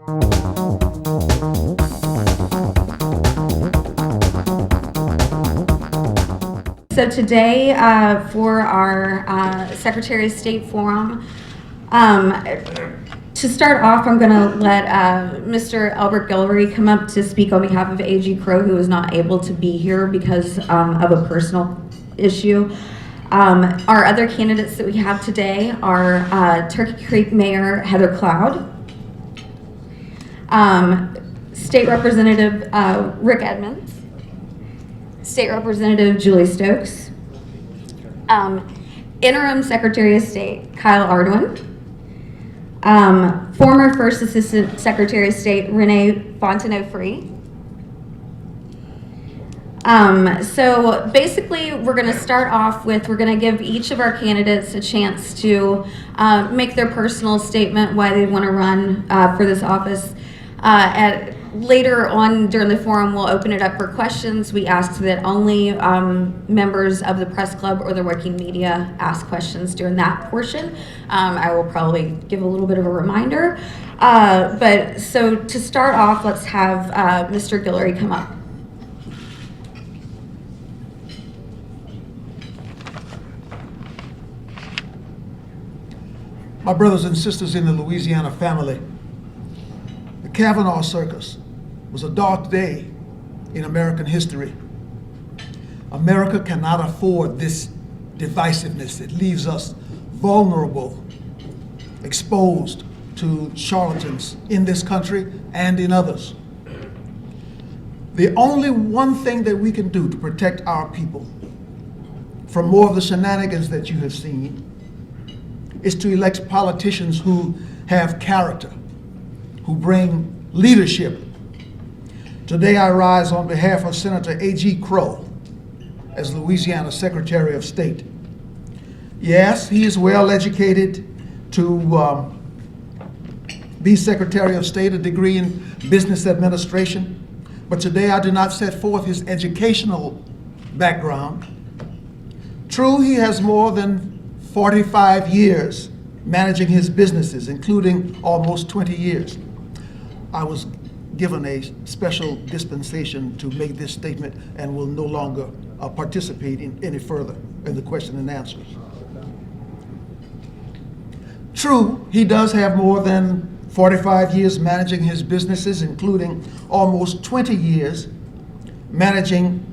So today, for our Secretary of State forum, to start off, I'm going to let Mr. Albert Guillory come up to speak on behalf of AG Crow, who is not able to be here because of a personal issue. Our other candidates that we have today are Turkey Creek Mayor Heather Cloud, State Representative Rick Edmonds, State Representative Julie Stokes, Interim Secretary of State Kyle Ardoin, former First Assistant Secretary of State Renee Fontenot. So basically, we're going to start off with, we're going to give each of our candidates a chance to make their personal statement why they want to run for this office. Later on during the forum, we'll open it up for questions. We ask that only members of the press club or the working media ask questions during that portion. I will probably give a little bit of a reminder. But so to start off, let's have Mr. Guillory come up. My brothers and sisters in the Louisiana family, the Kavanaugh Circus was a dark day in American history. America cannot afford this divisiveness. It leaves us vulnerable, exposed to charlatans in this country and in others. The only one thing that we can do to protect our people from more of the shenanigans that you have seen is to elect politicians who have character, who bring leadership. Today I rise on behalf of Senator A.G. Crow as Louisiana Secretary of State. Yes, he is well educated to be Secretary of State, a degree in business administration, but today I do not set forth his educational background. True, he has more than 45 years managing his businesses, including almost 20 years. I was given a special dispensation to make this statement and will no longer participate in any further in the question and answers. True, he does have more than 45 years managing his businesses, including almost 20 years managing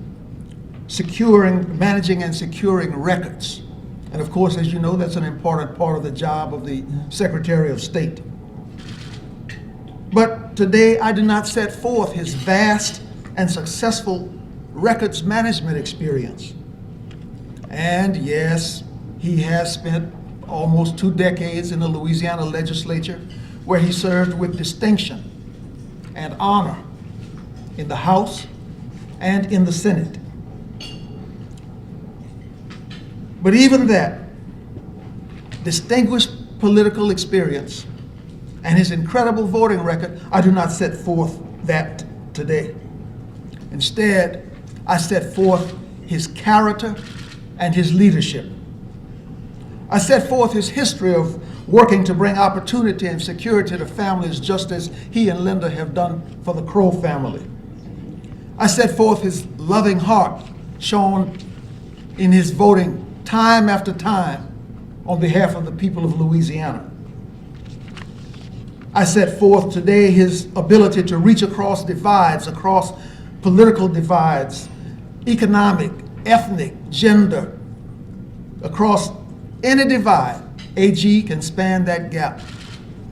and securing records. And of course, as you know, that's an important part of the job of the Secretary of State. But today, I do not set forth his vast and successful records management experience. And yes, he has spent almost 2 decades in the Louisiana legislature, where he served with distinction and honor in the House and in the Senate. But even that distinguished political experience and his incredible voting record, I do not set forth that today. Instead, I set forth his character and his leadership. I set forth his history of working to bring opportunity and security to families, just as he and Linda have done for the Crow family. I set forth his loving heart shown in his voting time after time on behalf of the people of Louisiana. I set forth today his ability to reach across divides, across political divides, economic, ethnic, gender, across any divide. AG can span that gap.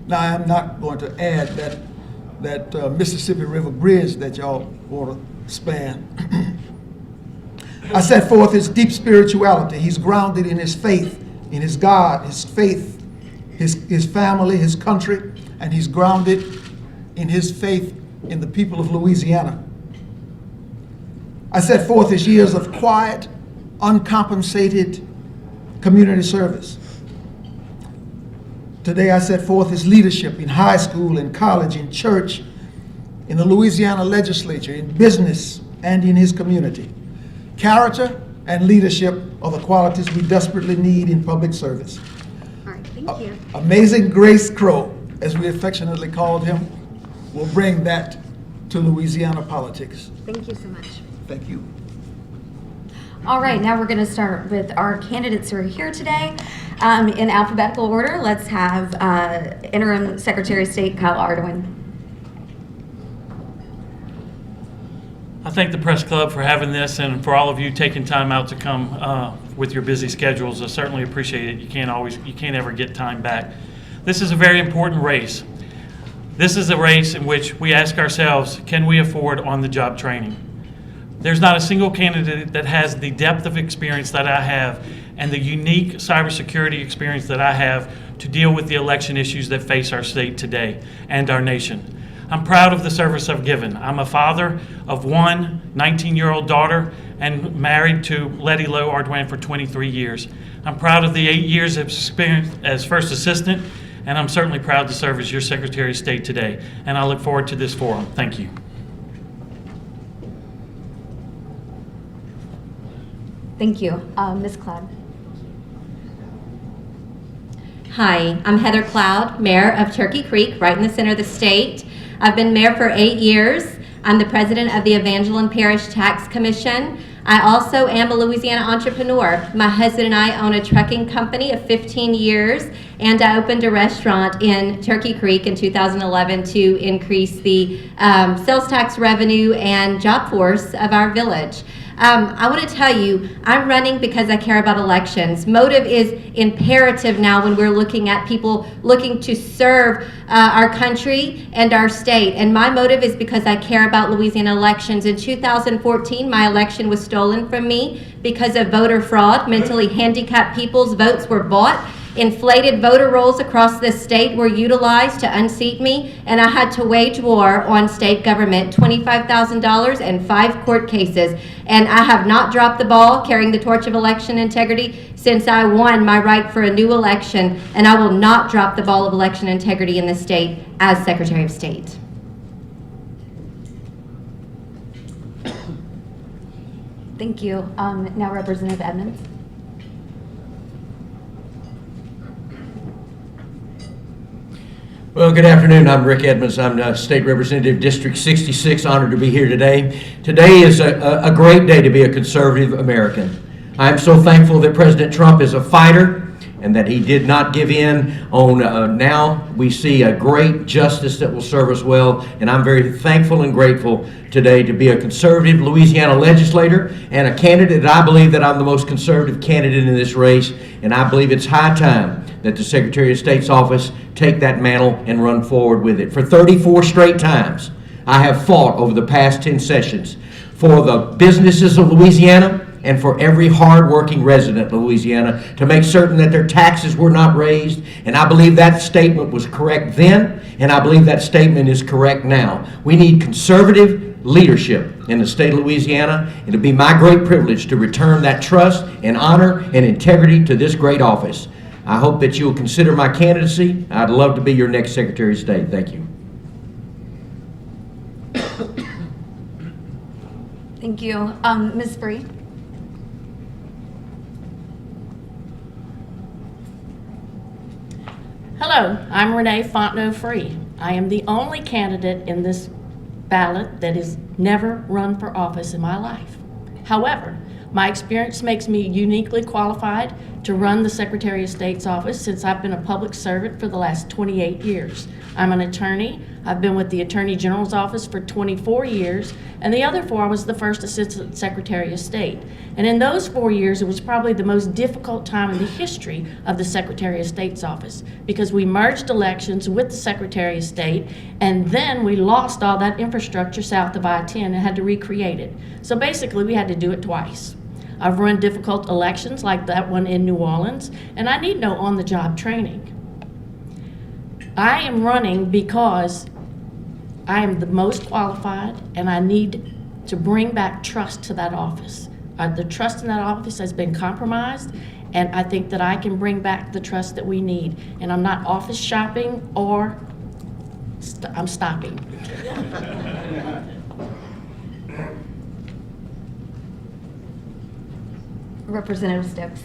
Now, I'm not going to add that Mississippi River Bridge that y'all want to span. I set forth his deep spirituality. He's grounded in his faith, in his God, his faith, his family, his country, and he's grounded in his faith in the people of Louisiana. I set forth his years of quiet, uncompensated community service. Today I set forth his leadership in high school, in college, in church, in the Louisiana legislature, in business, and in his community. Character and leadership are the qualities we desperately need in public service. All right, thank you. Amazing Grace Crow, as we affectionately called him, will bring that to Louisiana politics. Thank you so much. Thank you. All right, now we're going to start with our candidates who are here today. In alphabetical order, let's have Interim Secretary of State Kyle Ardoin. I thank the Press Club for having this and for all of you taking time out to come with your busy schedules. I certainly appreciate it. You can't ever get time back. This is a very important race. This is a race in which we ask ourselves, can we afford on-the-job training? There's not a single candidate that has the depth of experience that I have and the unique cybersecurity experience that I have to deal with the election issues that face our state today and our nation. I'm proud of the service I've given. I'm a father of one 19-year-old daughter and married to Letty Lowe Ardoin for 23 years. I'm proud of the 8 years of experience as first assistant, and I'm certainly proud to serve as your Secretary of State today. And I look forward to this forum. Thank you. Thank you. Ms. Cloud. Hi, I'm Heather Cloud, Mayor of Turkey Creek, right in the center of the state. I've been mayor for 8 years. I'm the president of the Evangeline Parish Tax Commission. I also am a Louisiana entrepreneur. My husband and I own a trucking company of 15 years, and I opened a restaurant in Turkey Creek in 2011 to increase the sales tax revenue and job force of our village. I want to tell you, I'm running because I care about elections. Motive is imperative now when we're looking at people looking to serve our country and our state. And my motive is because I care about Louisiana elections. In 2014, my election was stolen from me because of voter fraud. Mentally handicapped people's votes were bought. Inflated voter rolls across this state were utilized to unseat me, and I had to wage war on state government, $25,000 and 5 court cases. And I have not dropped the ball carrying the torch of election integrity since I won my right for a new election, and I will not drop the ball of election integrity in the state as Secretary of State. Thank you. Now Representative Edmonds. Well, good afternoon. I'm Rick Edmonds. I'm State Representative District 66. Honored to be here today. Today is a great day to be a conservative American. I'm so thankful that President Trump is a fighter and that he did not give in on now we see a great justice that will serve us well, and I'm very thankful and grateful today to be a conservative Louisiana legislator and a candidate. I believe that I'm the most conservative candidate in this race, and I believe it's high time that the Secretary of State's office take that mantle and run forward with it. For 34 straight times, I have fought over the past 10 sessions for the businesses of Louisiana and for every hard-working resident of Louisiana to make certain that their taxes were not raised. And I believe that statement was correct then, and I believe that statement is correct now. We need conservative leadership in the state of Louisiana. It'll be my great privilege to return that trust and honor and integrity to this great office. I hope that you'll consider my candidacy. I'd love to be your next Secretary of State. Thank you. Thank you. Ms. Bree. Hello, I'm Renee Fontenot. I am the only candidate in this ballot that has never run for office in my life. However, my experience makes me uniquely qualified to run the Secretary of State's office since I've been a public servant for the last 28 years. I'm an attorney. I've been with the Attorney General's office for 24 years, and the other 4 I was the first Assistant Secretary of State. And in those 4 years, it was probably the most difficult time in the history of the Secretary of State's office because we merged elections with the Secretary of State, and then we lost all that infrastructure south of I-10 and had to recreate it. So basically, we had to do it twice. I've run difficult elections like that one in New Orleans, and I need no on-the-job training. I am running because I am the most qualified, and I need to bring back trust to that office. The trust in that office has been compromised, and I think that I can bring back the trust that we need. And I'm not office shopping or I'm stopping. Representative Stokes.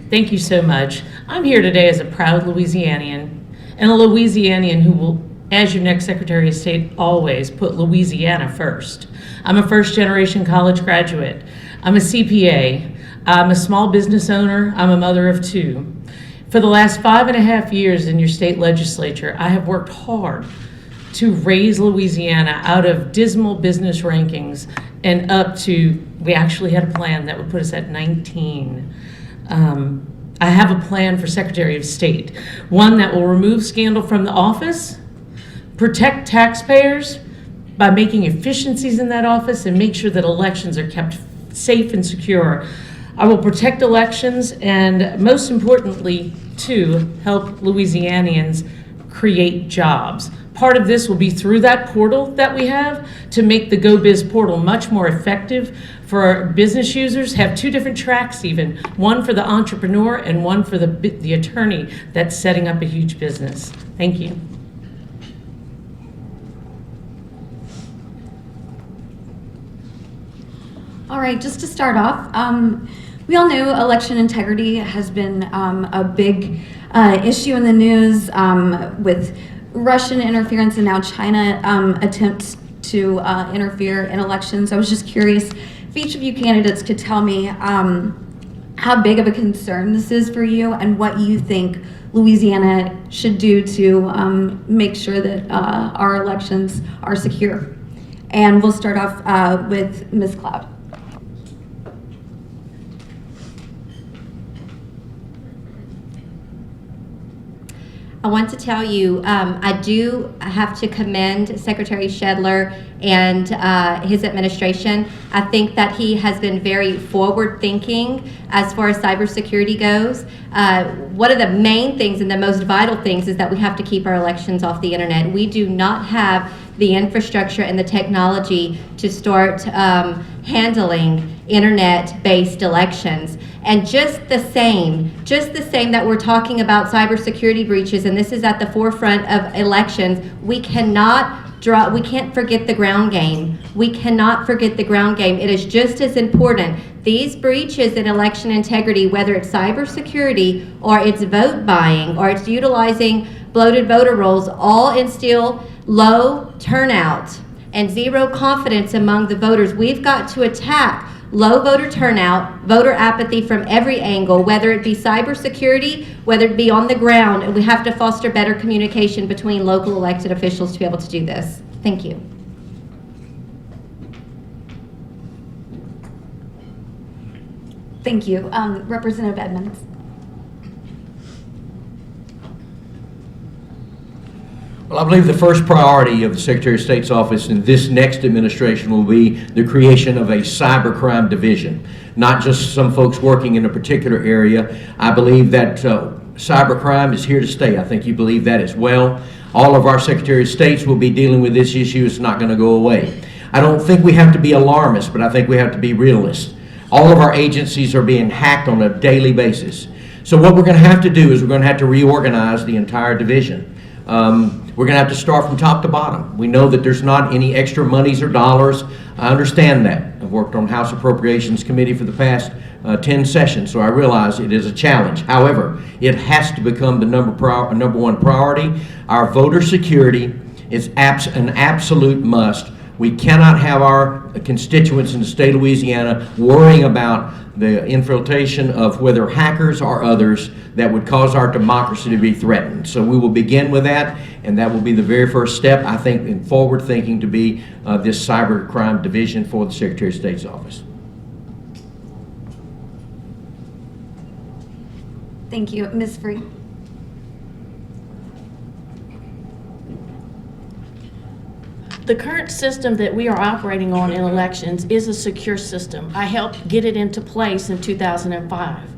Thank you so much. I'm here today as a proud Louisianian and a Louisianian who will, as your next Secretary of State, always put Louisiana first. I'm a first-generation college graduate. I'm a CPA. I'm a small business owner. I'm a mother of two. For the last 5.5 years in your state legislature, I have worked hard to raise Louisiana out of dismal business rankings and up to, we actually had a plan that would put us at 19. I have a plan for Secretary of State, one that will remove scandal from the office, protect taxpayers by making efficiencies in that office, and make sure that elections are kept safe and secure. I will protect elections and, most importantly, to help Louisianians create jobs. Part of this will be through that portal that we have to make the GoBiz portal much more effective for our business users. Have two different tracks even, one for the entrepreneur and one for the attorney that's setting up a huge business. Thank you. All right, just to start off, we all know election integrity has been a big issue in the news with Russian interference and now China attempts to interfere in elections. I was just curious if each of you candidates could tell me how big of a concern this is for you and what you think Louisiana should do to make sure that our elections are secure. And we'll start off with Ms. Cloud. I want to tell you, I do have to commend Secretary Shedler and his administration. I think that he has been very forward-thinking as far as cybersecurity goes. One of the main things and the most vital things is that we have to keep our elections off the internet. We do not have the infrastructure and the technology to start handling internet-based elections. And just the same that we're talking about cybersecurity breaches, and this is at the forefront of elections, we can't forget the ground game. We cannot forget the ground game. It is just as important. These breaches in election integrity, whether it's cybersecurity or it's vote buying or it's utilizing bloated voter rolls, all instill low turnout and zero confidence among the voters. We've got to attack low voter turnout, voter apathy from every angle, whether it be cybersecurity, whether it be on the ground, and we have to foster better communication between local elected officials to be able to do this. Thank you. Thank you. Representative Edmonds. Well, I believe the first priority of the Secretary of State's office in this next administration will be the creation of a cybercrime division, not just some folks working in a particular area. I believe that cybercrime is here to stay. I think you believe that as well. All of our Secretary of States will be dealing with this issue. It's not going to go away. I don't think we have to be alarmists, but I think we have to be realists. All of our agencies are being hacked on a daily basis. So what we're going to have to do is we're going to have to reorganize the entire division. We're going to have to start from top to bottom. We know that there's not any extra monies or dollars. I understand that. I've worked on House Appropriations Committee for the past 10 sessions, so I realize it is a challenge. However, it has to become the number one priority. Our voter security is an absolute must. We cannot have our constituents in the state of Louisiana worrying about the infiltration of whether hackers or others that would cause our democracy to be threatened. So we will begin with that, and that will be the very first step, I think, in forward thinking to be this cybercrime division for the Secretary of State's office. Thank you. Ms. Free. The current system that we are operating on in elections is a secure system. I helped get it into place in 2005.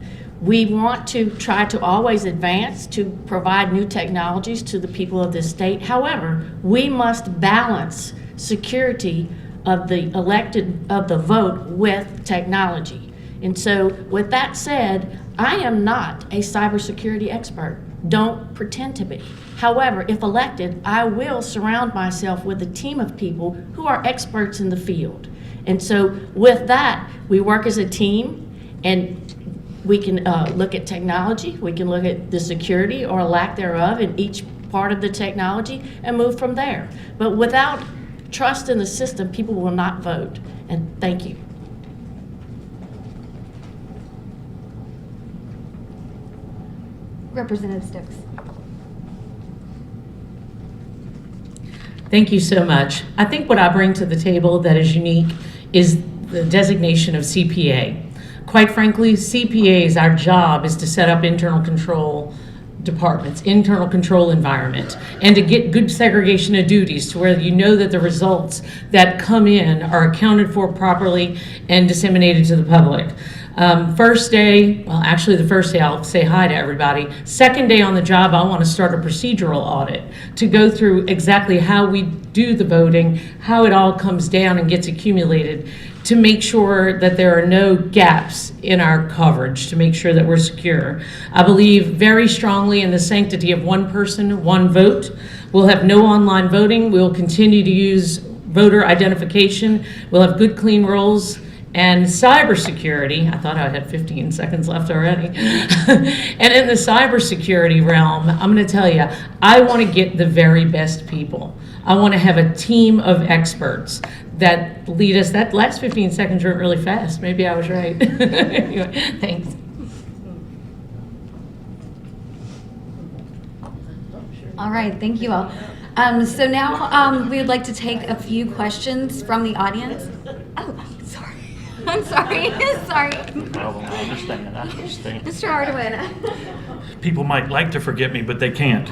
We want to try to always advance to provide new technologies to the people of this state. However, we must balance security of the vote with technology. And so with that said, I am not a cybersecurity expert. Don't pretend to be. However, if elected, I will surround myself with a team of people who are experts in the field. And so with that, we work as a team, and We can look at technology, we can look at the security or lack thereof in each part of the technology and move from there. But without trust in the system, people will not vote. And thank you. Representative Stokes. Thank you so much. I think what I bring to the table that is unique is the designation of CPA. Quite frankly, CPAs, our job is to set up internal control departments, internal control environment, and to get good segregation of duties to where you know that the results that come in are accounted for properly and disseminated to the public. First day, well, actually the first day I'll say hi to everybody. Second day on the job, I want to start a procedural audit to go through exactly how we do the voting, how it all comes down and gets accumulated, to make sure that there are no gaps in our coverage, to make sure that we're secure. I believe very strongly in the sanctity of one person, one vote. We'll have no online voting. We'll continue to use voter identification. We'll have good, clean rolls. And cybersecurity, I thought I had 15 seconds left already. And in the cybersecurity realm, I'm going to tell you, I want to get the very best people. I want to have a team of experts that lead us. That last 15 seconds went really fast. Maybe I was right. Anyway, thanks. All right, thank you all. So now we would like to take a few questions from the audience. Oh, sorry. I'm sorry. Sorry. Well, I understand. Mr. Ardoin. People might like to forget me, but they can't.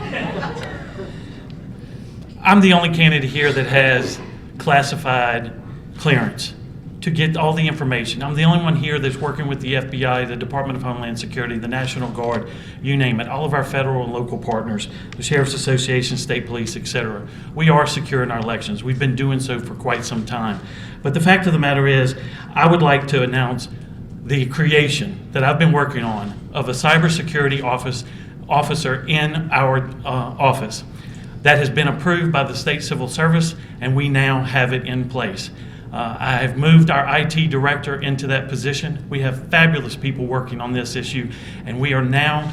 I'm the only candidate here that has classified clearance to get all the information. I'm the only one here that's working with the FBI, the Department of Homeland Security, the National Guard, you name it, all of our federal and local partners, the Sheriff's Association, state police, etc. We are secure in our elections. We've been doing so for quite some time. But the fact of the matter is, I would like to announce the creation that I've been working on of a cybersecurity officer in our office that has been approved by the State Civil Service, and we now have it in place. I have moved our IT director into that position. We have fabulous people working on this issue, and we are now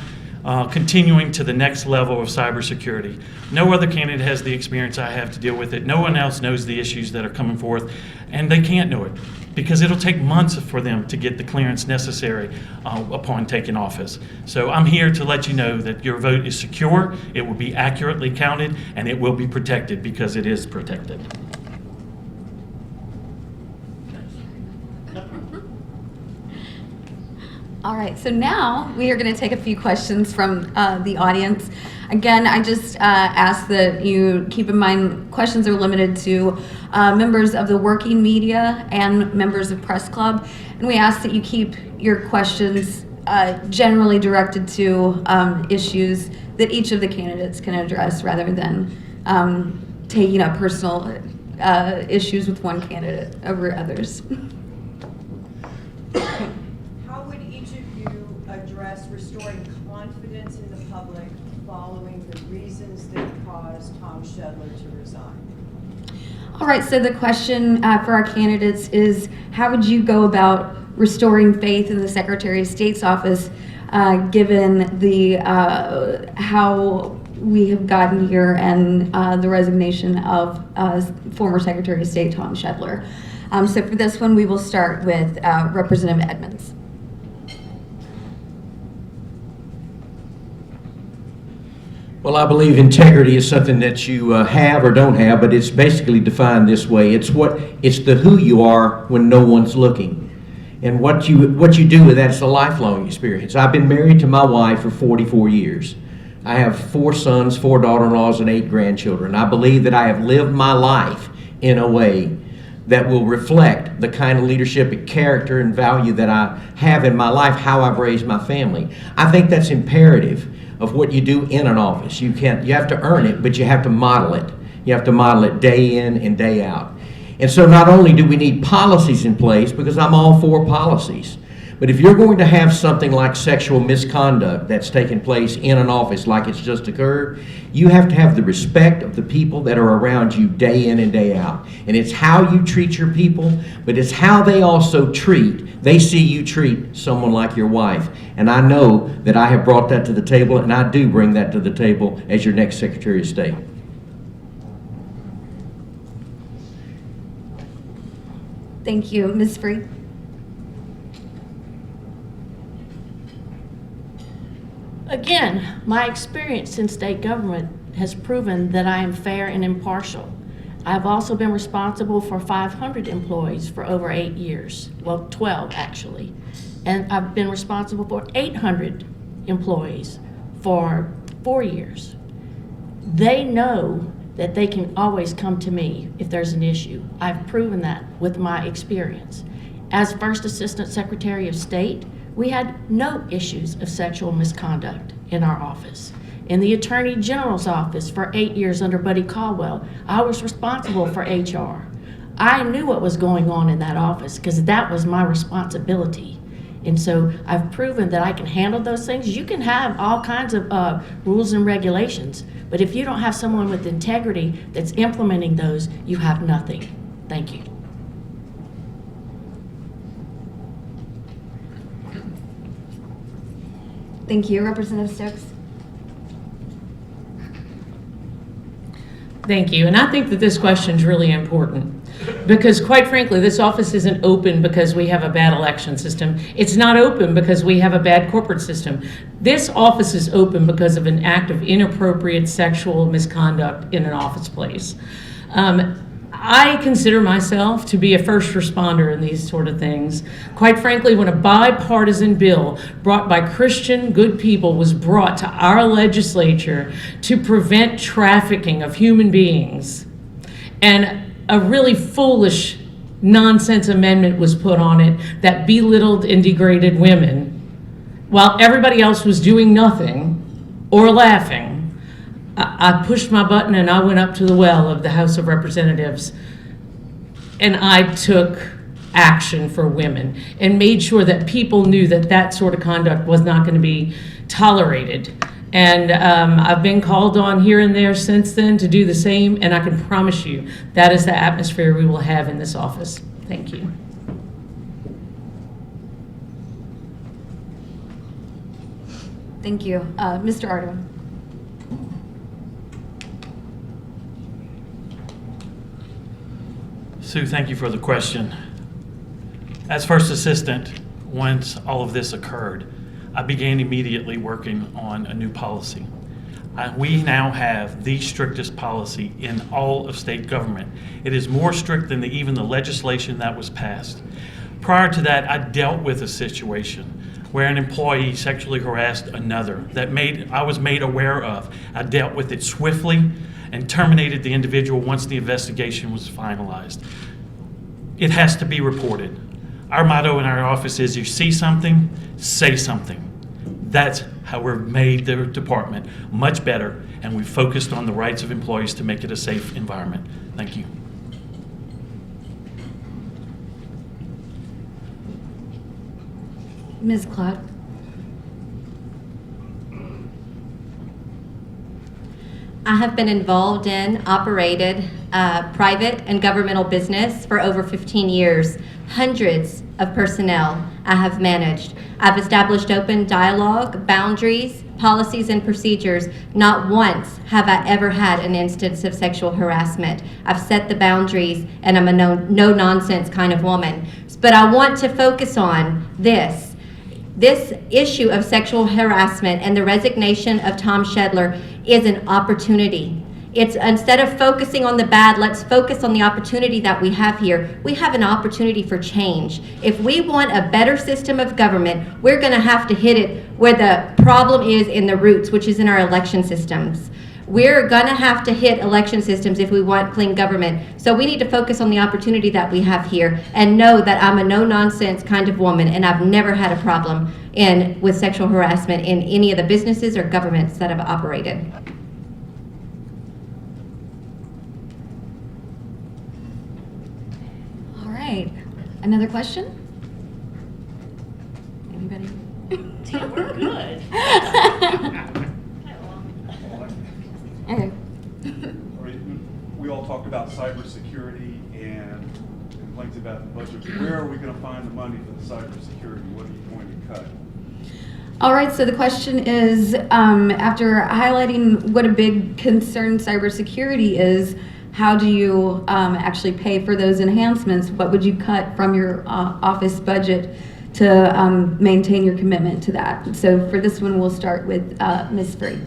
continuing to the next level of cybersecurity. No other candidate has the experience I have to deal with it. No one else knows the issues that are coming forth, and they can't know it because it'll take months for them to get the clearance necessary upon taking office. So I'm here to let you know that your vote is secure, it will be accurately counted, and it will be protected because it is protected. All right, so now we are going to take a few questions from the audience. Again, I just ask that you keep in mind questions are limited to members of the working media and members of Press Club. And we ask that you keep your questions generally directed to issues that each of the candidates can address rather than taking up personal issues with one candidate over others. Restoring confidence in the public following the reasons that caused Tom Shedler to resign? All right, so the question for our candidates is, how would you go about restoring faith in the Secretary of State's office given the how we have gotten here and the resignation of former Secretary of State Tom Shedler? So for this one, we will start with Representative Edmonds. Well, I believe integrity is something that you have or don't have, but it's basically defined this way. It's the who you are when no one's looking. And what you do with that is a lifelong experience. I've been married to my wife for 44 years. I have 4 sons, 4 daughter-in-laws, and 8 grandchildren. I believe that I have lived my life in a way that will reflect the kind of leadership and character and value that I have in my life, how I've raised my family. I think that's imperative of what you do in an office. You have to earn it, but you have to model it. You have to model it day in and day out. And so not only do we need policies in place, because I'm all for policies, But if you're going to have something like sexual misconduct that's taking place in an office like it's just occurred, you have to have the respect of the people that are around you day in and day out. And it's how you treat your people, but it's how they also they see you treat someone like your wife. And I know that I have brought that to the table, and I do bring that to the table as your next Secretary of State. Thank you. Ms. Free? Again, my experience in state government has proven that I am fair and impartial. I've also been responsible for 500 employees for over 8 years, well, 12 actually. And I've been responsible for 800 employees for 4 years. They know that they can always come to me if there's an issue. I've proven that with my experience. As First Assistant Secretary of State, we had no issues of sexual misconduct in our office. In the Attorney General's office for 8 years under Buddy Caldwell, I was responsible for HR. I knew what was going on in that office because that was my responsibility. And so I've proven that I can handle those things. You can have all kinds of rules and regulations, but if you don't have someone with integrity that's implementing those, you have nothing. Thank you. Thank you. Representative Stokes? Thank you. And I think that this question is really important because, quite frankly, this office isn't open because we have a bad election system. It's not open because we have a bad corporate system. This office is open because of an act of inappropriate sexual misconduct in an office place. I consider myself to be a first responder in these sort of things. Quite frankly, when a bipartisan bill brought by Christian good people was brought to our legislature to prevent trafficking of human beings, and a really foolish nonsense amendment was put on it that belittled and degraded women, while everybody else was doing nothing or laughing, I pushed my button and I went up to the well of the House of Representatives and I took action for women and made sure that people knew that that sort of conduct was not going to be tolerated. And I've been called on here and there since then to do the same, and I can promise you that is the atmosphere we will have in this office. Thank you. Thank you. Mr. Ardoin? Sue, thank you for the question. As First Assistant, once all of this occurred, I began immediately working on a new policy. We now have the strictest policy in all of state government. It is more strict than even the legislation that was passed. Prior to that, I dealt with a situation where an employee sexually harassed another that I was made aware of. I dealt with it swiftly and terminated the individual once the investigation was finalized. It has to be reported. Our motto in our office is, you see something, say something. That's how we've made the department much better, and we focused on the rights of employees to make it a safe environment. Thank you. Ms. Cloud? I have been involved in, operated private and governmental business for over 15 years. Hundreds of personnel I have managed. I've established open dialogue, boundaries, policies, and procedures. Not once have I ever had an instance of sexual harassment. I've set the boundaries, and I'm a no-nonsense kind of woman. But I want to focus on this. This issue of sexual harassment and the resignation of Tom Shedler is an opportunity. It's, instead of focusing on the bad, let's focus on the opportunity that we have here. We have an opportunity for change. If we want a better system of government, we're going to have to hit it where the problem is in the roots, which is in our election systems. We're going to have to hit election systems if we want clean government. So we need to focus on the opportunity that we have here and know that I'm a no-nonsense kind of woman, and I've never had a problem with sexual harassment in any of the businesses or governments that I've operated. All right. Another question? Yeah, we're good. Okay. We all talked about cybersecurity and complaints about the budget. Where are we going to find the money for the cybersecurity? What are you going to cut? All right, so the question is, after highlighting what a big concern cybersecurity is, how do you actually pay for those enhancements? What would you cut from your office budget to maintain your commitment to that? So for this one, we'll start with Ms. Free.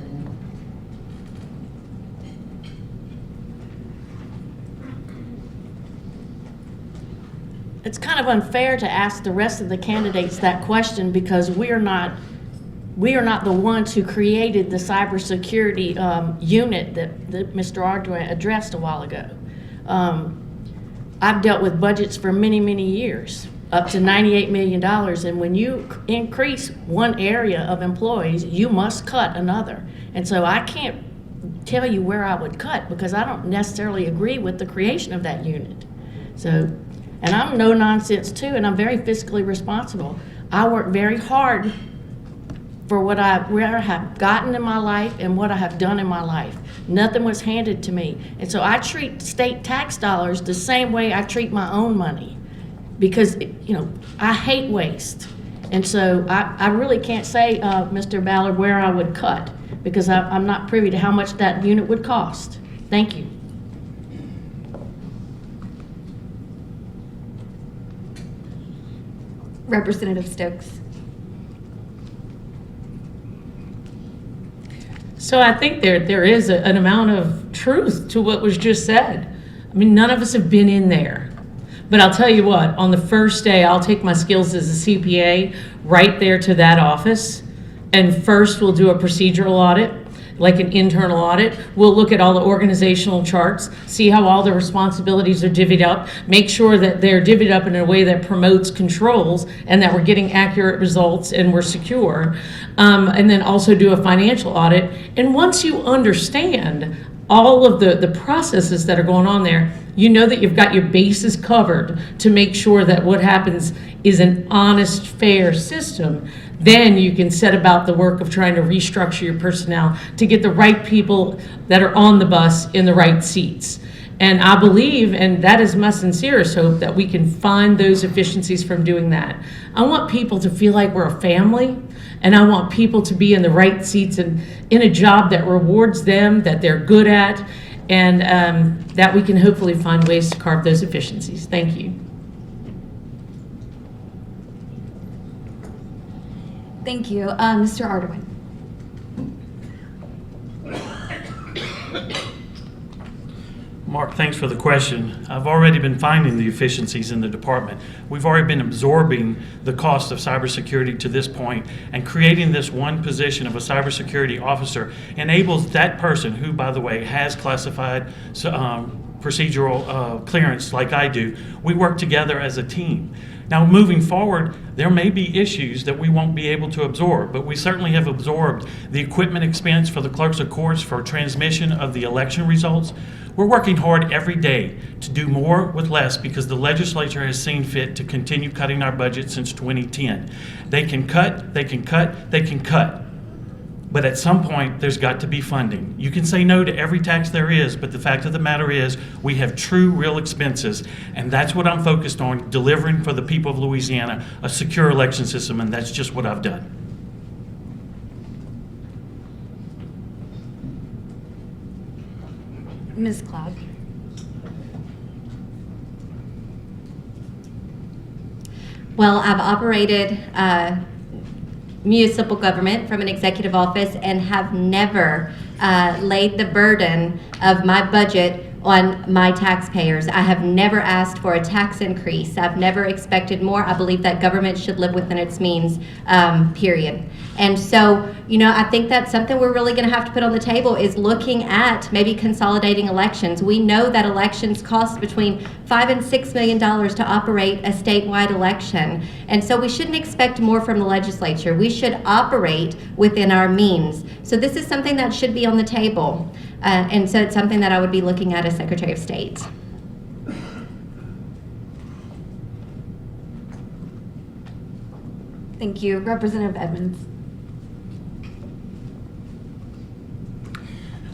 It's kind of unfair to ask the rest of the candidates that question because we are not the ones who created the cybersecurity unit that Mr. Ardoin addressed a while ago. I've dealt with budgets for many, many years, up to $98 million, and when you increase one area of employees, you must cut another. And so I can't tell you where I would cut because I don't necessarily agree with the creation of that unit. So, and I'm no nonsense too, and I'm very fiscally responsible. I work very hard for where I have gotten in my life and what I have done in my life. Nothing was handed to me. And so I treat state tax dollars the same way I treat my own money because, I hate waste. And so I really can't say, Mr. Ballard, where I would cut because I'm not privy to how much that unit would cost. Thank you. Representative Stokes. So I think there is an amount of truth to what was just said. I mean, none of us have been in there. But I'll tell you what, on the first day, I'll take my skills as a CPA right there to that office. And first, we'll do a procedural audit, like an internal audit. We'll look at all the organizational charts, see how all the responsibilities are divvied up, make sure that they're divvied up in a way that promotes controls and that we're getting accurate results and we're secure. And then also do a financial audit. And once you understand all of the processes that are going on there, you know that you've got your bases covered to make sure that what happens is an honest, fair system. Then you can set about the work of trying to restructure your personnel to get the right people that are on the bus in the right seats. And I believe, and that is my sincerest hope, that we can find those efficiencies from doing that. I want people to feel like we're a family, and I want people to be in the right seats and in a job that rewards them, that they're good at, and that we can hopefully find ways to carve those efficiencies. Thank you. Thank you. Mr. Ardoin. Mark, thanks for the question. I've already been finding the efficiencies in the department. We've already been absorbing the cost of cybersecurity to this point, and creating this one position of a cybersecurity officer enables that person, who, by the way, has classified procedural clearance like I do. We work together as a team. Now, moving forward, there may be issues that we won't be able to absorb, but we certainly have absorbed the equipment expense for the clerks of courts for transmission of the election results. We're working hard every day to do more with less because the legislature has seen fit to continue cutting our budget since 2010. They can cut, they can cut, they can cut. But at some point, there's got to be funding. You can say no to every tax there is, but the fact of the matter is we have true, real expenses, and that's what I'm focused on, delivering for the people of Louisiana a secure election system, and that's just what I've done. Ms. Cloud. Well, I've operated municipal government from an executive office and have never laid the burden of my budget on my taxpayers. I have never asked for a tax increase. I've never expected more. I believe that government should live within its means, period. And so, I think that's something we're really going to have to put on the table, is looking at maybe consolidating elections. We know that elections cost between $5 and $6 million to operate a statewide election. And so we shouldn't expect more from the legislature. We should operate within our means. So this is something that should be on the table. And so it's something that I would be looking at as Secretary of State. Thank you. Representative Edmonds.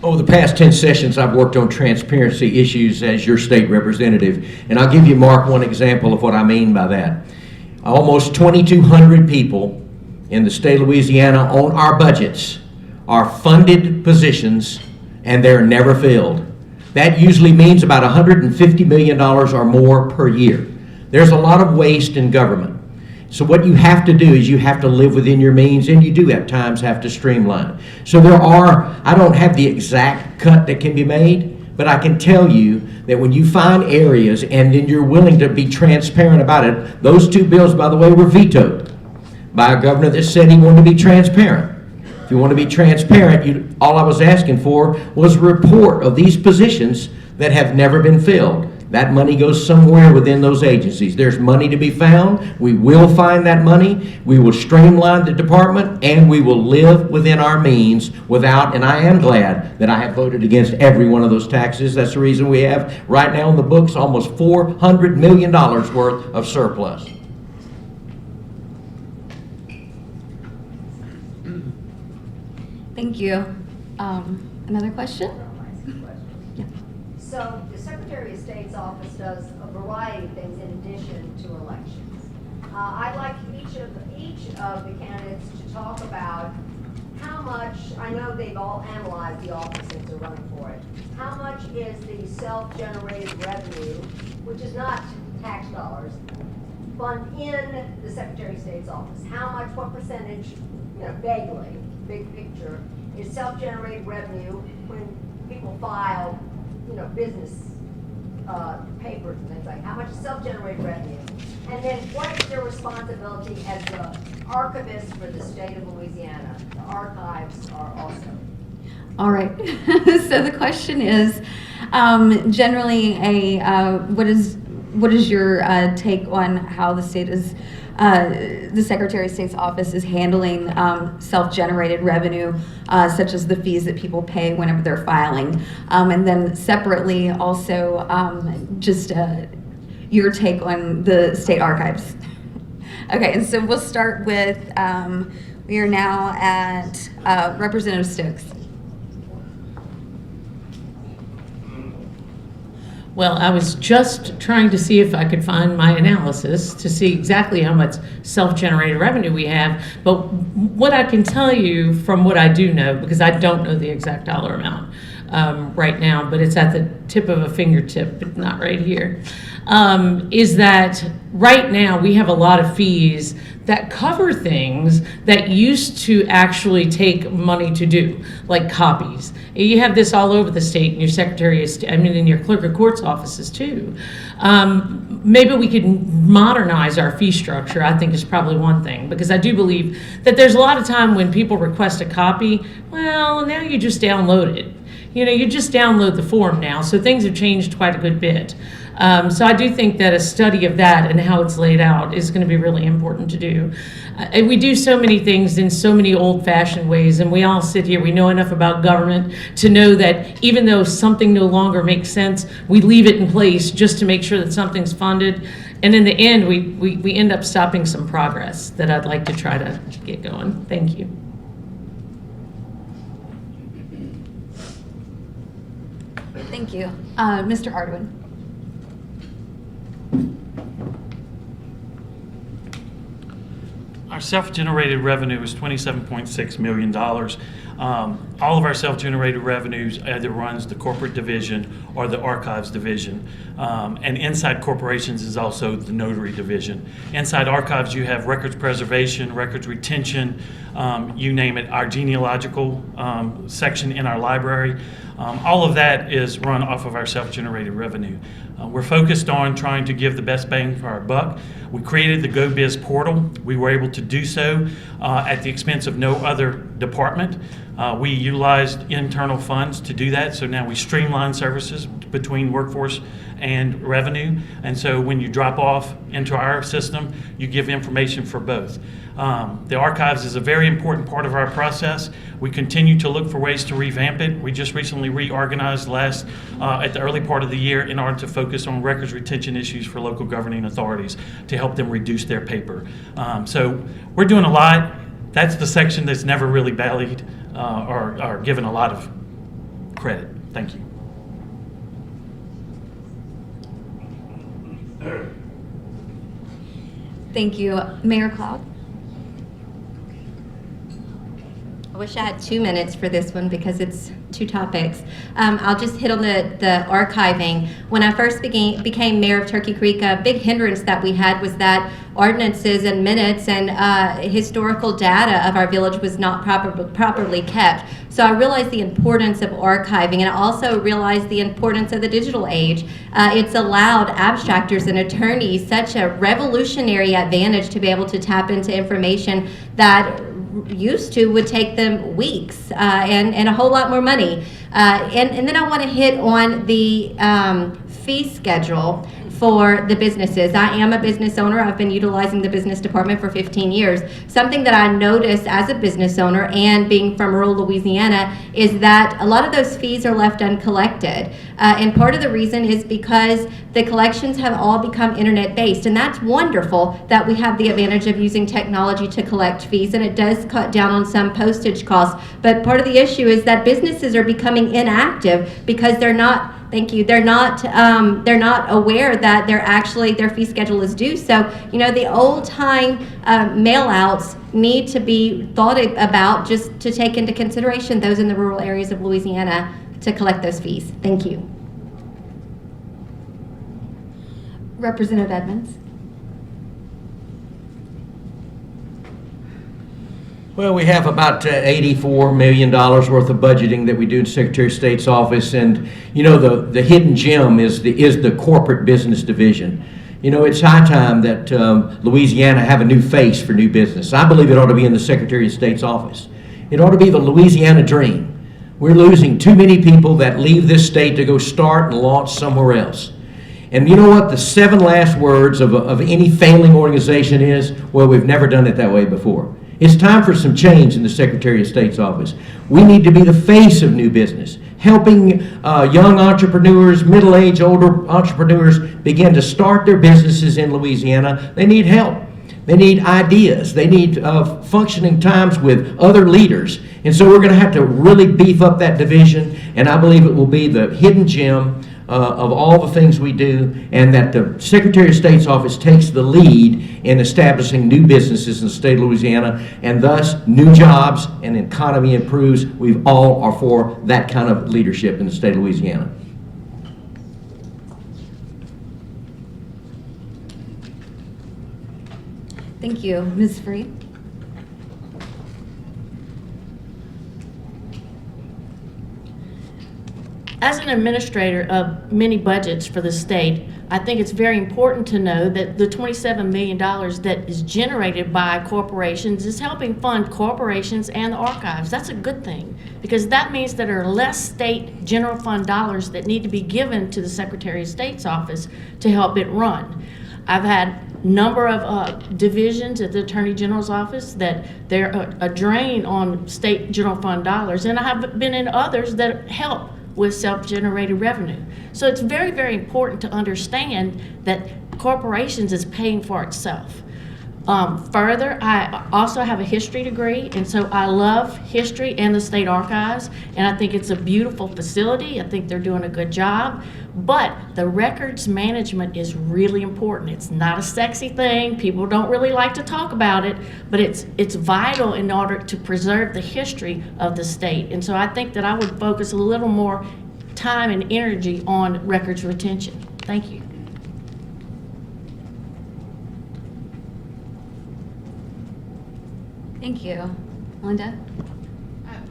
Over the past 10 sessions, I've worked on transparency issues as your state representative, and I'll give you, Mark, one example of what I mean by that. Almost 2,200 people in the state of Louisiana on our budgets are funded positions, and they're never filled. That usually means about $150 million or more per year. There's a lot of waste in government. So what you have to do is you have to live within your means, and you do at times have to streamline. So I don't have the exact cut that can be made, but I can tell you that when you find areas and then you're willing to be transparent about it, those two bills, by the way, were vetoed by a governor that said he wanted to be transparent. If you want to be transparent, all I was asking for was a report of these positions that have never been filled. That money goes somewhere within those agencies. There's money to be found. We will find that money. We will streamline the department, and we will live within our means without, and I am glad that I have voted against every one of those taxes. That's the reason we have right now on the books almost $400 million worth of surplus. Thank you. Another question? Yeah. So the Secretary of State's office does a variety of things in addition to elections. I'd like each of the candidates to talk about how much, I know they've all analyzed the office since they're running for it, how much is the self-generated revenue, which is not tax dollars, fund in the Secretary of State's office? How much, what percentage, vaguely, big picture, is self-generated revenue when people file, business papers and things like that? How much is self-generated revenue? And then what is their responsibility as the archivist for the state of Louisiana? The archives are also. All right. So the question is, generally, what is your take on how the state is, the Secretary of State's office is handling self-generated revenue, such as the fees that people pay whenever they're filing, and then separately also just your take on the state archives. Okay, and so we'll start with, we are now at Representative Stokes. Well, I was just trying to see if I could find my analysis to see exactly how much self-generated revenue we have. But what I can tell you from what I do know, because I don't know the exact dollar amount right now, but it's at the tip of a fingertip, but not right here, is that right now we have a lot of fees that cover things that used to actually take money to do, like copies. You have this all over the state in your Secretary of State, in your clerk of courts offices too. Maybe we could modernize our fee structure, I think is probably one thing, because I do believe that there's a lot of time when people request a copy, well, now you just download it. You just download the form now, so things have changed quite a good bit. So I do think that a study of that and how it's laid out is going to be really important to do. And we do so many things in so many old-fashioned ways, and we all sit here, we know enough about government to know that even though something no longer makes sense, we leave it in place just to make sure that something's funded. And in the end, we end up stopping some progress that I'd like to try to get going. Thank you. Thank you. Mr. Ardoin. Our self-generated revenue is $27.6 million. All of our self-generated revenues either runs the corporate division or the archives division. And inside corporations is also the notary division. Inside archives, you have records preservation, records retention, you name it, our genealogical section in our library. All of that is run off of our self-generated revenue. We're focused on trying to give the best bang for our buck. We created the GoBiz portal. We were able to do so at the expense of no other department. We utilized internal funds to do that, so now we streamline services between workforce and revenue. And so when you drop off into our system, you give information for both. The archives is a very important part of our process. We continue to look for ways to revamp it. We just recently reorganized at the early part of the year in order to focus on records retention issues for local governing authorities to help them reduce their paper. So we're doing a lot. That's the section that's never really valued or given a lot of credit. Thank you. Thank you. Mayor Cloud? I wish I had 2 minutes for this one because it's 2 topics. I'll just hit on the archiving. When I first became mayor of Turkey Creek, a big hindrance that we had was that ordinances and minutes and historical data of our village was not properly kept. So I realized the importance of archiving, and I also realized the importance of the digital age. It's allowed abstractors and attorneys such a revolutionary advantage to be able to tap into information that used to would take them weeks and a whole lot more money. And then I want to hit on the fee schedule for the businesses. I am a business owner. I've been utilizing the business department for 15 years. Something that I noticed as a business owner and being from rural Louisiana is that a lot of those fees are left uncollected. And part of the reason is because the collections have all become internet-based. And that's wonderful that we have the advantage of using technology to collect fees, and it does cut down on some postage costs. But part of the issue is that businesses are becoming inactive because they're not they're not aware that their fee schedule is due. So, the old time mail outs need to be thought about, just to take into consideration those in the rural areas of Louisiana to collect those fees. Thank you. Representative Edmonds? Well, we have about $84 million worth of budgeting that we do in Secretary of State's office, and the hidden gem is the corporate business division. It's high time that Louisiana have a new face for new business. I believe it ought to be in the Secretary of State's office. It ought to be the Louisiana dream. We're losing too many people that leave this state to go start and launch somewhere else. And you know what? The 7 last words of any failing organization is, well, we've never done it that way before. It's time for some change in the Secretary of State's office. We need to be the face of new business, helping young entrepreneurs, middle-aged, older entrepreneurs begin to start their businesses in Louisiana. They need help. They need ideas. They need functioning times with other leaders. And so we're going to have to really beef up that division, and I believe it will be the hidden gem of all the things we do, and that the Secretary of State's office takes the lead in establishing new businesses in the state of Louisiana, and thus new jobs and economy improves. We all are for that kind of leadership in the state of Louisiana. Thank you. Ms. Free? As an administrator of many budgets for the state, I think it's very important to know that the $27 million that is generated by corporations is helping fund corporations and the archives. That's a good thing, because that means that there are less state general fund dollars that need to be given to the Secretary of State's office to help it run. I've had a number of divisions at the Attorney General's office that they're a drain on state general fund dollars, and I have been in others that help with self-generated revenue. So it's very, very important to understand that corporations is paying for itself. Further, I also have a history degree, and so I love history and the state archives, and I think it's a beautiful facility. I think they're doing a good job, but the records management is really important. It's not a sexy thing. People don't really like to talk about it, but it's vital in order to preserve the history of the state. And so I think that I would focus a little more time and energy on records retention. Thank you. Thank you. Linda?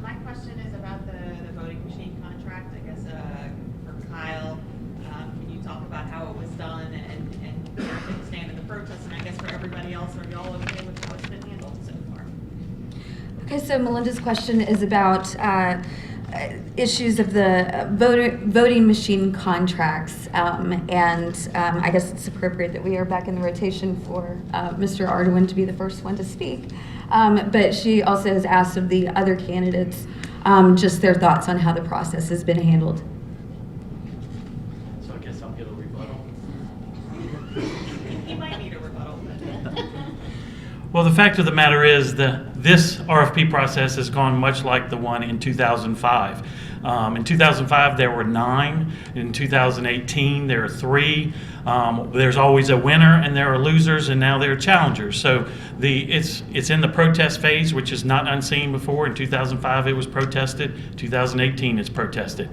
My question is about the voting machine contract, I guess, for Kyle. Can you talk about how it was done and where things stand in the protest? And I guess for everybody else, are y'all okay with how it's been handled so far? Okay, so Melinda's question is about issues of the voting machine contracts, and I guess it's appropriate that we are back in the rotation for Mr. Ardoin to be the first one to speak. But she also has asked of the other candidates just their thoughts on how the process has been handled. So I guess I'll get a rebuttal. He might need a rebuttal. Well, the fact of the matter is that this RFP process has gone much like the one in 2005. In 2005, there were 9. In 2018, there are 3. There's always a winner, and there are losers, and now there are challengers. So it's in the protest phase, which is not unseen before. In 2005, it was protested. 2018, it's protested.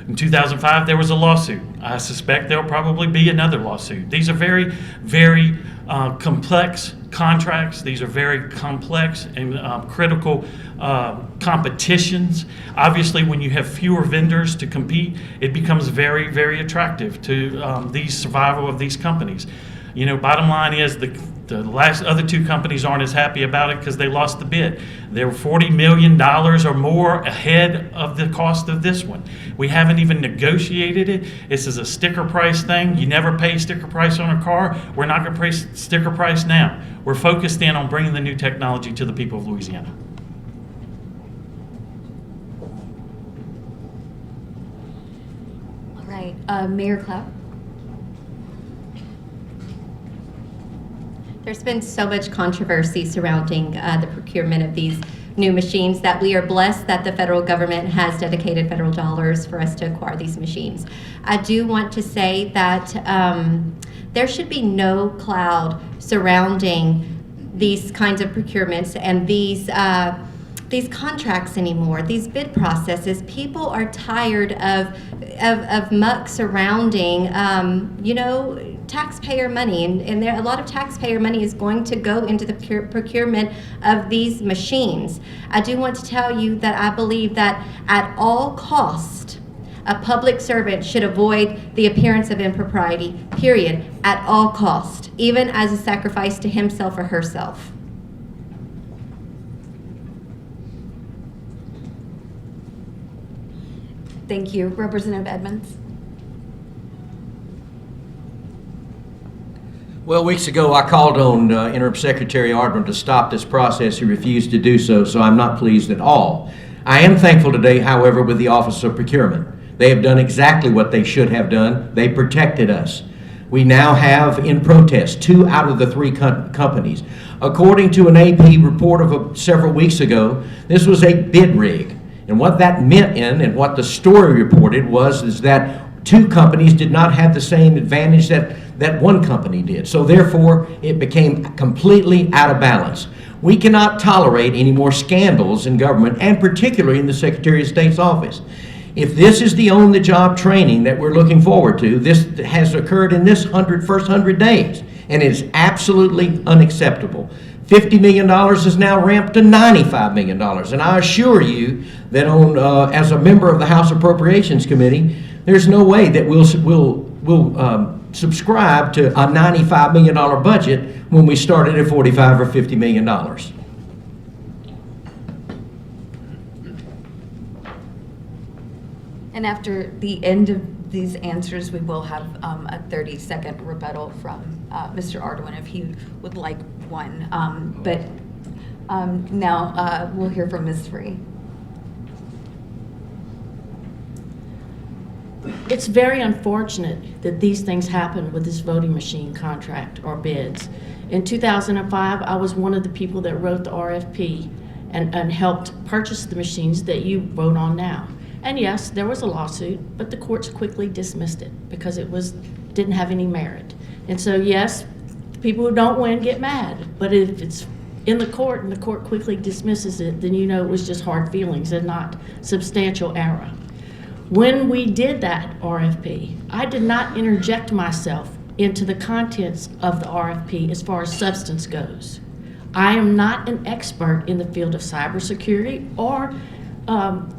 In 2005, there was a lawsuit. I suspect there'll probably be another lawsuit. These are very, very complex contracts. These are very complex and critical competitions. Obviously, when you have fewer vendors to compete, it becomes very, very attractive to the survival of these companies. You know, bottom line is the last other 2 companies aren't as happy about it because they lost the bid. They were $40 million or more ahead of the cost of this one. We haven't even negotiated it. This is a sticker price thing. You never pay sticker price on a car. We're not going to pay sticker price now. We're focused in on bringing the new technology to the people of Louisiana. All right, Mayor Cloud. There's been so much controversy surrounding the procurement of these new machines that we are blessed that the federal government has dedicated federal dollars for us to acquire these machines. I do want to say that there should be no cloud surrounding these kinds of procurements and these contracts anymore, these bid processes. People are tired of muck surrounding, taxpayer money, and a lot of taxpayer money is going to go into the procurement of these machines. I do want to tell you that I believe that at all cost, a public servant should avoid the appearance of impropriety, period, at all cost, even as a sacrifice to himself or herself. Thank you. Representative Edmonds. Well, weeks ago, I called on Interim Secretary Ardoin to stop this process. He refused to do so, so I'm not pleased at all. I am thankful today, however, with the Office of Procurement. They have done exactly what they should have done. They protected us. We now have, in protest, 2 out of the 3 companies. According to an AP report of several weeks ago, this was a bid rig. And what that meant and what the story reported is that 2 companies did not have the same advantage that 1 company did. So therefore, it became completely out of balance. We cannot tolerate any more scandals in government, and particularly in the Secretary of State's office. If this is the on-the-job training that we're looking forward to, this has occurred in this first 100 days, and it is absolutely unacceptable. $50 million is now ramped to $95 million. And I assure you that as a member of the House Appropriations Committee, there's no way that we'll subscribe to a $95 million budget when we started at $45 or $50 million. And after the end of these answers, we will have a 30-second rebuttal from Mr. Ardoin if he would like one. But now we'll hear from Ms. Free. It's very unfortunate that these things happen with this voting machine contract or bids. In 2005, I was one of the people that wrote the RFP and helped purchase the machines that you vote on now. And yes, there was a lawsuit, but the courts quickly dismissed it because it didn't have any merit. And so yes, people who don't win get mad, but if it's in the court and the court quickly dismisses it, then you know it was just hard feelings and not substantial error. When we did that RFP, I did not interject myself into the contents of the RFP as far as substance goes. I am not an expert in the field of cybersecurity or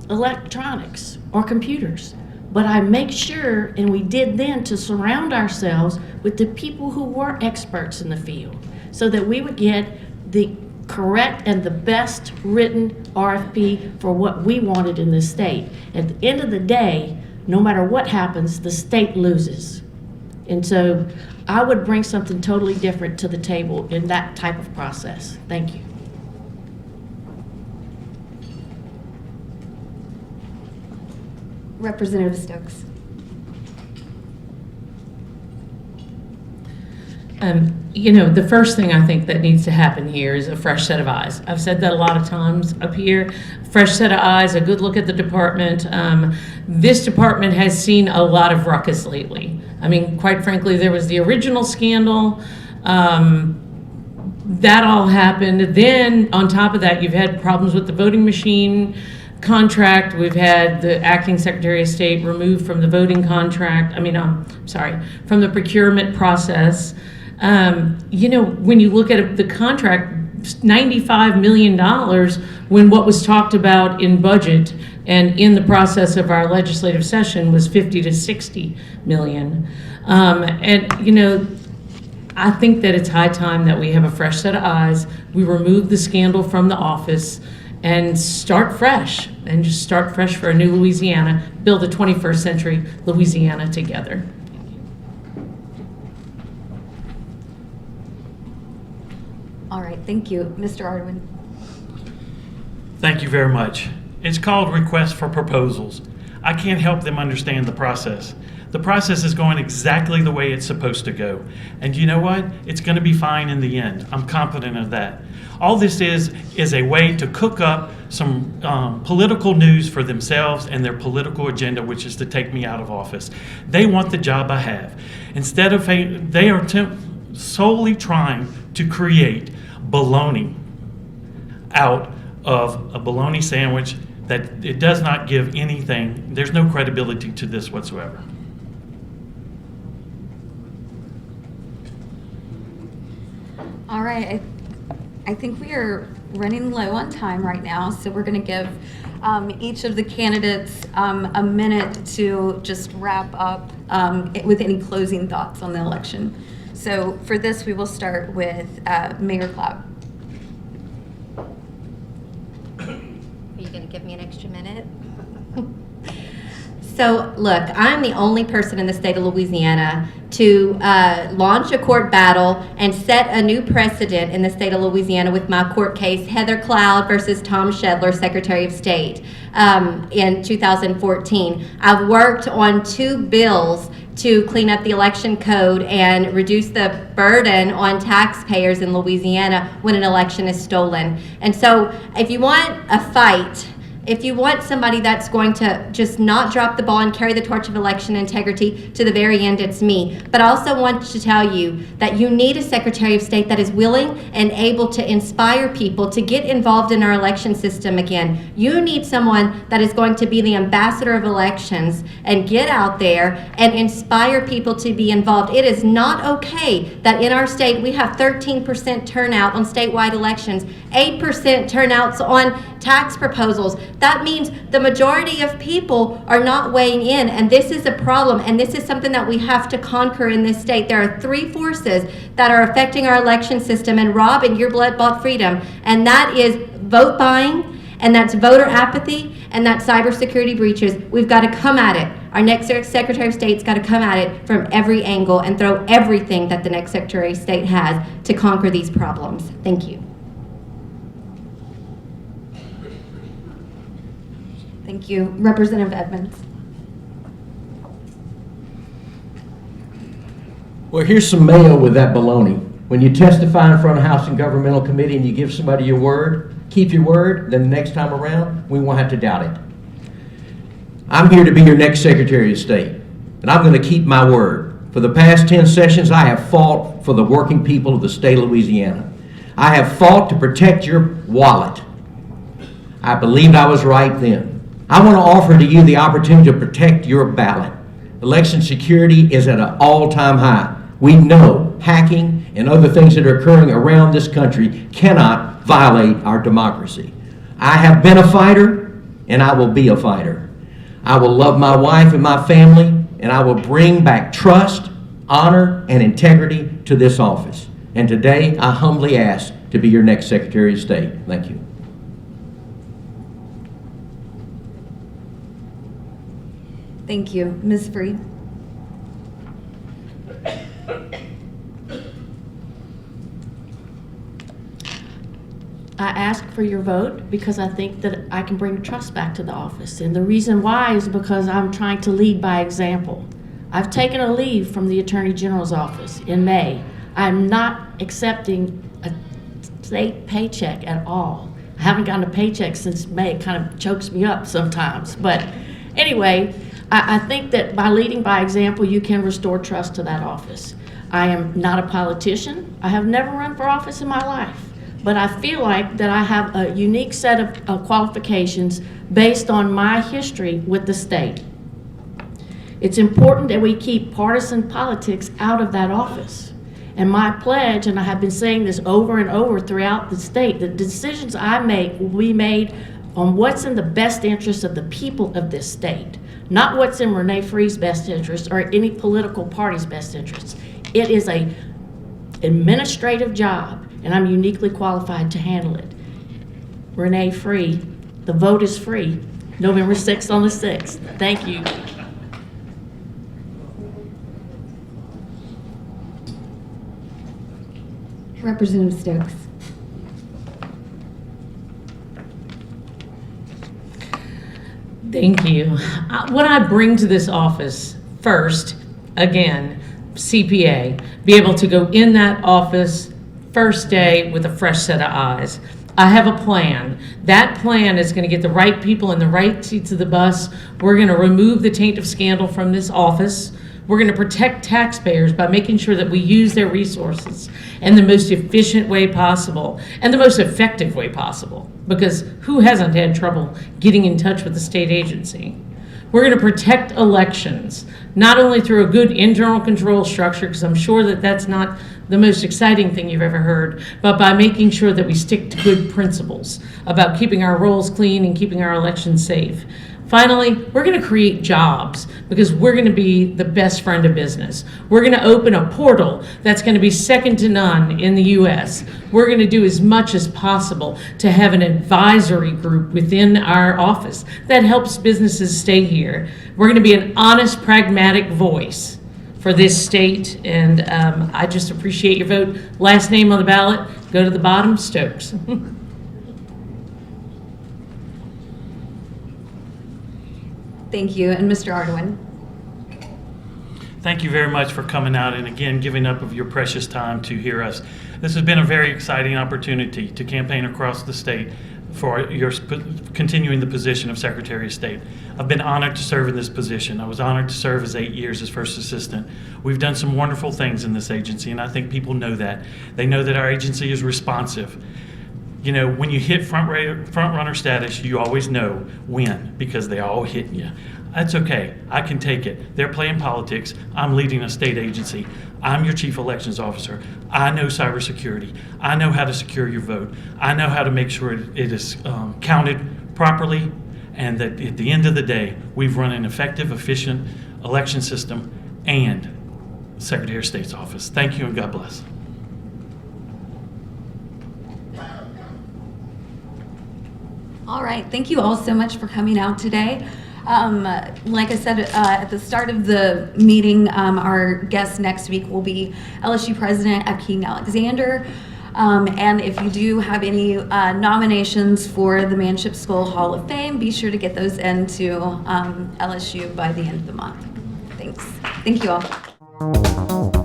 electronics or computers, but I make sure, and we did then, to surround ourselves with the people who were experts in the field so that we would get the correct and the best written RFP for what we wanted in this state. At the end of the day, no matter what happens, the state loses. And so I would bring something totally different to the table in that type of process. Thank you. Representative Stokes. The first thing I think that needs to happen here is a fresh set of eyes. I've said that a lot of times up here. Fresh set of eyes, a good look at the department. This department has seen a lot of ruckus lately. I mean, quite frankly, there was the original scandal. That all happened. Then, on top of that, you've had problems with the voting machine contract. We've had the acting Secretary of State removed from the voting contract. From the procurement process. When you look at the contract, $95 million when what was talked about in budget and in the process of our legislative session was 50 to 60 million. I think that it's high time that we have a fresh set of eyes. We remove the scandal from the office and start fresh, and just start fresh for a new Louisiana, build a 21st century Louisiana together. All right, thank you. Mr. Ardoin. Thank you very much. It's called Request for Proposals. I can't help them understand the process. The process is going exactly the way it's supposed to go. And you know what? It's going to be fine in the end. I'm confident of that. All this is a way to cook up some political news for themselves and their political agenda, which is to take me out of office. They want the job I have. Instead of, they are solely trying to create baloney out of a bologna sandwich that it does not give anything. There's no credibility to this whatsoever. All right, I think we are running low on time right now, so we're going to give each of the candidates a minute to just wrap up with any closing thoughts on the election. So for this, we will start with Mayor Cloud. Are you going to give me an extra minute? So, look, I'm the only person in the state of Louisiana to launch a court battle and set a new precedent in the state of Louisiana with my court case, Heather Cloud versus Tom Shedler, Secretary of State, in 2014. I've worked on 2 bills to clean up the election code and reduce the burden on taxpayers in Louisiana when an election is stolen. And so if you want a fight, if you want somebody that's going to just not drop the ball and carry the torch of election integrity to the very end, it's me. But I also want to tell you that you need a Secretary of State that is willing and able to inspire people to get involved in our election system again. You need someone that is going to be the ambassador of elections and get out there and inspire people to be involved. It is not okay that in our state we have 13% turnout on statewide elections, 8% turnouts on tax proposals. That means the majority of people are not weighing in, and this is a problem, and this is something that we have to conquer in this state. There are 3 forces that are affecting our election system and robbing your blood-bought freedom, and that is vote buying, and that's voter apathy, and that's cybersecurity breaches. We've got to come at it. Our next Secretary of State's got to come at it from every angle and throw everything that the next Secretary of State has to conquer these problems. Thank you. Thank you. Representative Edmonds. Well, here's some mayo with that baloney. When you testify in front of House and Governmental Committee and you give somebody your word, keep your word, then the next time around, we won't have to doubt it. I'm here to be your next Secretary of State, and I'm going to keep my word. For the past 10 sessions, I have fought for the working people of the state of Louisiana. I have fought to protect your wallet. I believed I was right then. I want to offer to you the opportunity to protect your ballot. Election security is at an all-time high. We know hacking and other things that are occurring around this country cannot violate our democracy. I have been a fighter, and I will be a fighter. I will love my wife and my family, and I will bring back trust, honor, and integrity to this office. And today, I humbly ask to be your next Secretary of State. Thank you. Thank you. Ms. Free. I ask for your vote because I think that I can bring trust back to the office. And the reason why is because I'm trying to lead by example. I've taken a leave from the Attorney General's office in May. I'm not accepting a state paycheck at all. I haven't gotten a paycheck since May. It kind of chokes me up sometimes. But anyway, I think that by leading by example, you can restore trust to that office. I am not a politician. I have never run for office in my life. But I feel like that I have a unique set of qualifications based on my history with the state. It's important that we keep partisan politics out of that office. And my pledge, and I have been saying this over and over throughout the state, the decisions I make will be made on what's in the best interest of the people of this state, not what's in Renee Free's best interest or any political party's best interest. It is an administrative job, and I'm uniquely qualified to handle it. Renee Free, the vote is free, November 6th on the 6th. Thank you. Representative Stokes. Thank you. What I bring to this office first, again, CPA, be able to go in that office first day with a fresh set of eyes. I have a plan. That plan is going to get the right people in the right seats of the bus. We're going to remove the taint of scandal from this office. We're going to protect taxpayers by making sure that we use their resources in the most efficient way possible and the most effective way possible, because who hasn't had trouble getting in touch with the state agency? We're going to protect elections, not only through a good internal control structure, because I'm sure that that's not the most exciting thing you've ever heard, but by making sure that we stick to good principles about keeping our rolls clean and keeping our elections safe. Finally, we're going to create jobs because we're going to be the best friend of business. We're going to open a portal that's going to be second to none in the U.S. We're going to do as much as possible to have an advisory group within our office that helps businesses stay here. We're going to be an honest, pragmatic voice for this state, and I just appreciate your vote. Last name on the ballot, go to the bottom, Stokes. Thank you. And Mr. Ardoin. Thank you very much for coming out and again giving up of your precious time to hear us. This has been a very exciting opportunity to campaign across the state for your continuing the position of Secretary of State. I've been honored to serve in this position. I was honored to serve as 8 years as First Assistant. We've done some wonderful things in this agency, and I think people know that. They know that our agency is responsive. You know, when you hit front runner status, you always know when, because they all hitting you. That's okay. I can take it. They're playing politics. I'm leading a state agency. I'm your chief elections officer. I know cybersecurity. I know how to secure your vote. I know how to make sure it is counted properly, and that at the end of the day, we've run an effective, efficient election system and Secretary of State's office. Thank you and God bless. All right, thank you all so much for coming out today. Like I said at the start of the meeting, our guest next week will be LSU President King Alexander. And if you do have any nominations for the Manship School Hall of Fame, be sure to get those into LSU by the end of the month. Thanks. Thank you all.